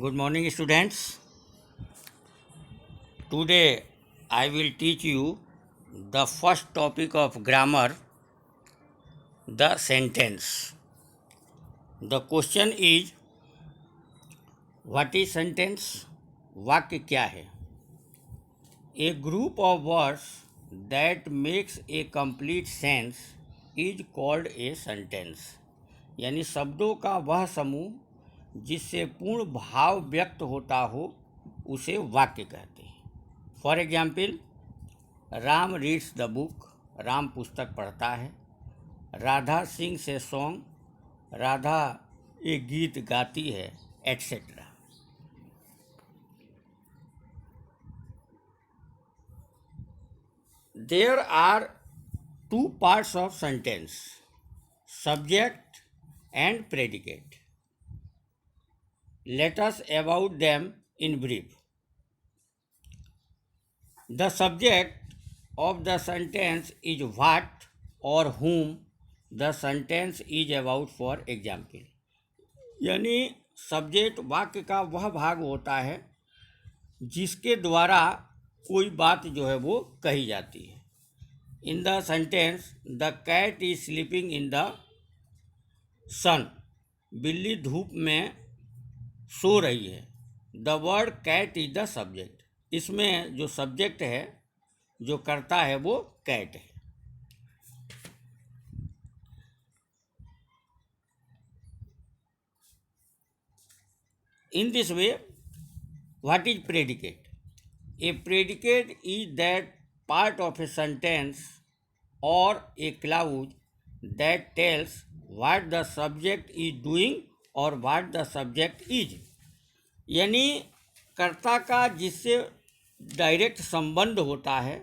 Good morning, students. Today I will teach you the first topic of grammar, the sentence. The question is, what is sentence? वाक्य क्या है? A group of words that makes a complete sense is called a sentence. यानी शब्दों का वह समूह जिससे पूर्ण भाव व्यक्त होता हो उसे वाक्य कहते हैं. For example, Ram reads the book, Ram पुस्तक पढ़ता है. Radha sings a song, Radha एक गीत गाती है, etcetera. There are two parts of sentence, subject and predicate. Let us about them in brief. The subject of the sentence is what or whom the sentence is about. For example, यानी subject वाक्य का वह भाग होता है जिसके द्वारा कोई बात जो है वो कही जाती है. In the sentence the cat is sleeping in the sun, बिल्ली धूप में सो रही है. The word cat is the subject. इसमें जो सब्जेक्ट है, जो करता है, वो कैट है. इन this way, what is predicate? A predicate is that part of a sentence or a clause that tells what the subject is doing or what the subject is. यानी कर्ता का जिससे डायरेक्ट संबंध होता है,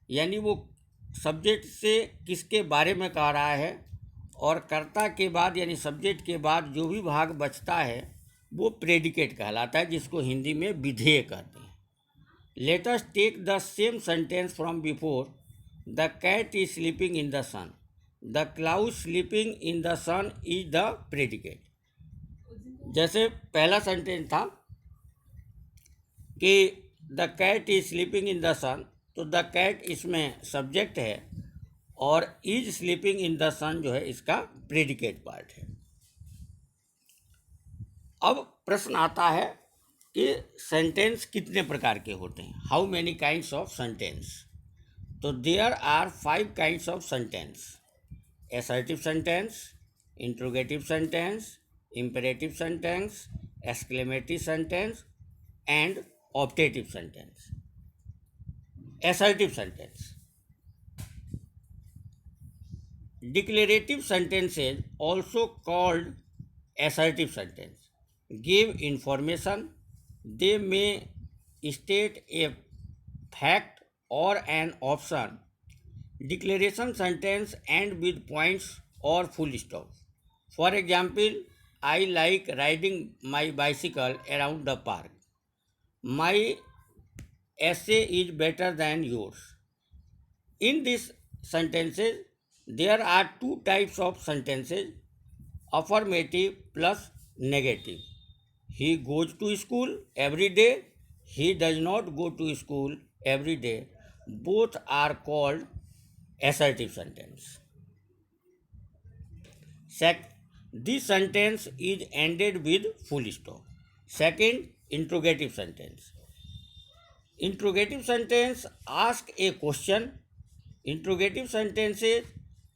यानी वो सब्जेक्ट से किसके बारे में कह रहा है, और कर्ता के बाद यानी सब्जेक्ट के बाद जो भी भाग बचता है वो प्रेडिकेट कहलाता है, जिसको हिंदी में विधेय कहते हैं. Let us take the same sentence from before. The cat is sleeping in the sun. The cloud sleeping in the sun is the predicate. जैसे पहला सेंटेंस था कि the cat is sleeping in the sun, तो the cat इसमें subject है और is sleeping in the sun जो है इसका प्रेडिकेट पार्ट है. अब प्रश्न आता है कि सेंटेंस कितने प्रकार के होते हैं. How many kinds of sentence? तो there are 5 kinds of sentence. Assertive sentence, interrogative sentence, imperative sentence, exclamatory sentence and optative sentence. Assertive sentence. Declarative sentences also called assertive sentence give information. They may state a fact or an option. Declaration sentence end with points or full stop. For example, I like riding my bicycle around the park. My essay is better than yours. In these sentences, there are two types of sentences, affirmative plus negative. He goes to school every day. He does not go to school every day. Both are called assertive sentence. This sentence is ended with full stop. Second, interrogative sentence. Interrogative sentence ask a question. Interrogative sentences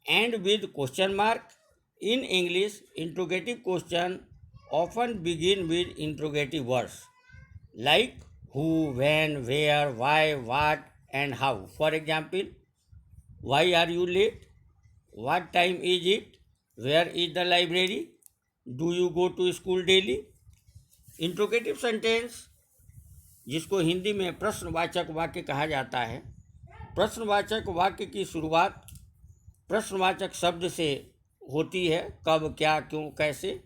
end with question mark. In English, interrogative question often begin with interrogative words like who, when, where, why, what, and how. For example, why are you late? What time is it? Where is the library? Do you go to school daily? Interrogative sentence, जिसको हिंदी में प्रश्नवाचक वाक्य कहा जाता है. प्रश्नवाचक वाक्य की शुरुआत प्रश्नवाचक शब्द से होती है, कब, क्या, क्यों, कैसे,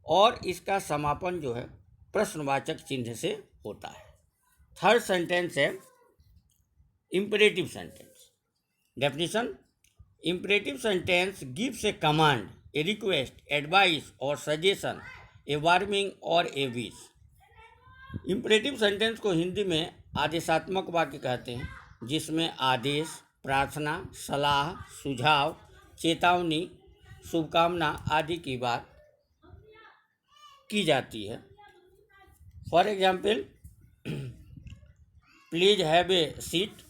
और इसका समापन जो है प्रश्नवाचक चिन्ह से होता है. थर्ड सेंटेंस है imperative sentence. Definition: imperative sentence gives ए कमांड, ए रिक्वेस्ट, एडवाइस और सजेशन, ए वार्निंग और ए विश. इम्परेटिव सेंटेंस को हिंदी में आदेशात्मक वाक्य कहते हैं, जिसमें आदेश, प्रार्थना, सलाह, सुझाव, चेतावनी, शुभकामना आदि की बात की जाती है। For example, please have a seat,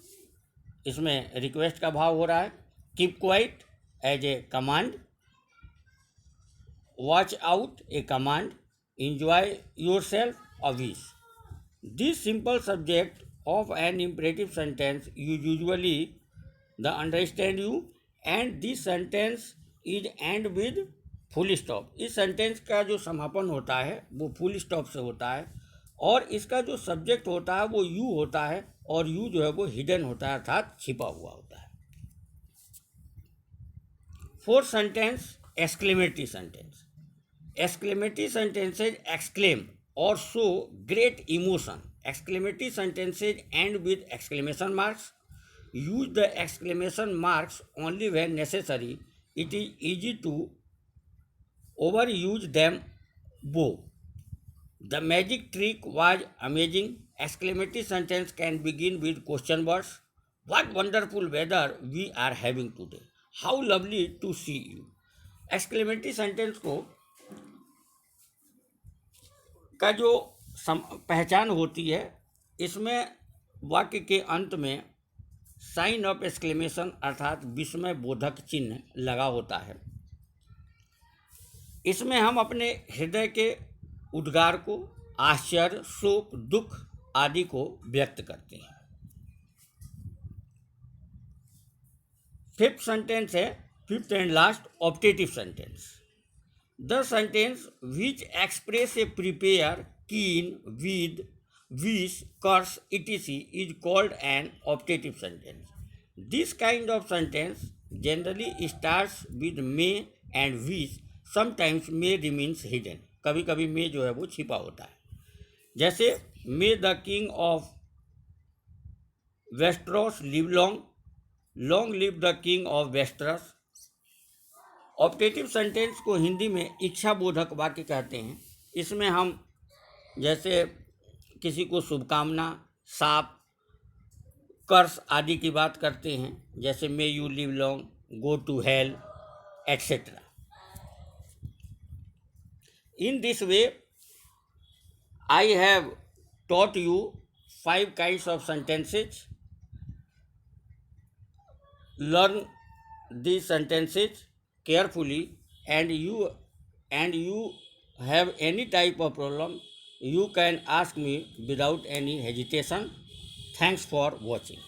इसमें रिक्वेस्ट का भाव हो रहा है। Keep quiet as a command, watch out a command, enjoy yourself a wish. This simple subject of an imperative sentence you usually the understand you, and this sentence is end with full stop. इस sentence का जो समापन होता है वो full stop से होता है, और इसका जो सब्जेक्ट होता है वो यू होता है, और यू जो है वो हिडन होता है, अर्थात छिपा हुआ होता है। Fourth sentence, exclamatory sentence. Exclamatory sentences exclaim or show great emotion. Exclamatory sentences end with exclamation marks. Use the exclamation marks only when necessary. It is easy to overuse them both. The magic trick was amazing. Exclamatory sentence can begin with question words. What wonderful weather we are having today. How lovely to see you. Exclamatory sentence को का जो पहचान होती है, इसमें वाक्य के अंत में साइन ऑफ एक्सक्लेमेशन अर्थात विस्मय बोधक चिन्ह लगा होता है। इसमें हम अपने हृदय के उद्गार को, आश्चर्य, शोक, दुख आदि को व्यक्त करते हैं। फिफ्थ सेंटेंस है, fifth and last, optative sentence. The sentence which express a prepare, keen, with, wish, curse, etc. is called an optative sentence. This kind of sentence generally starts with may and wish. Sometimes may remains hidden. कभी कभी may जो है वो छिपा होता है। जैसे may the king of Westeros live long, long live the king of Westeros। Optative sentence को हिंदी में इच्छा बोधक वाक्य कहते हैं। इसमें हम जैसे किसी को शुभकामना, शाप, कर्स आदि की बात करते हैं, जैसे may you live long, go to hell etcetera. In this way I have taught you 5 kinds of sentences. Learn these sentences carefully, and you have any type of problem, you can ask me without any hesitation. Thanks for watching.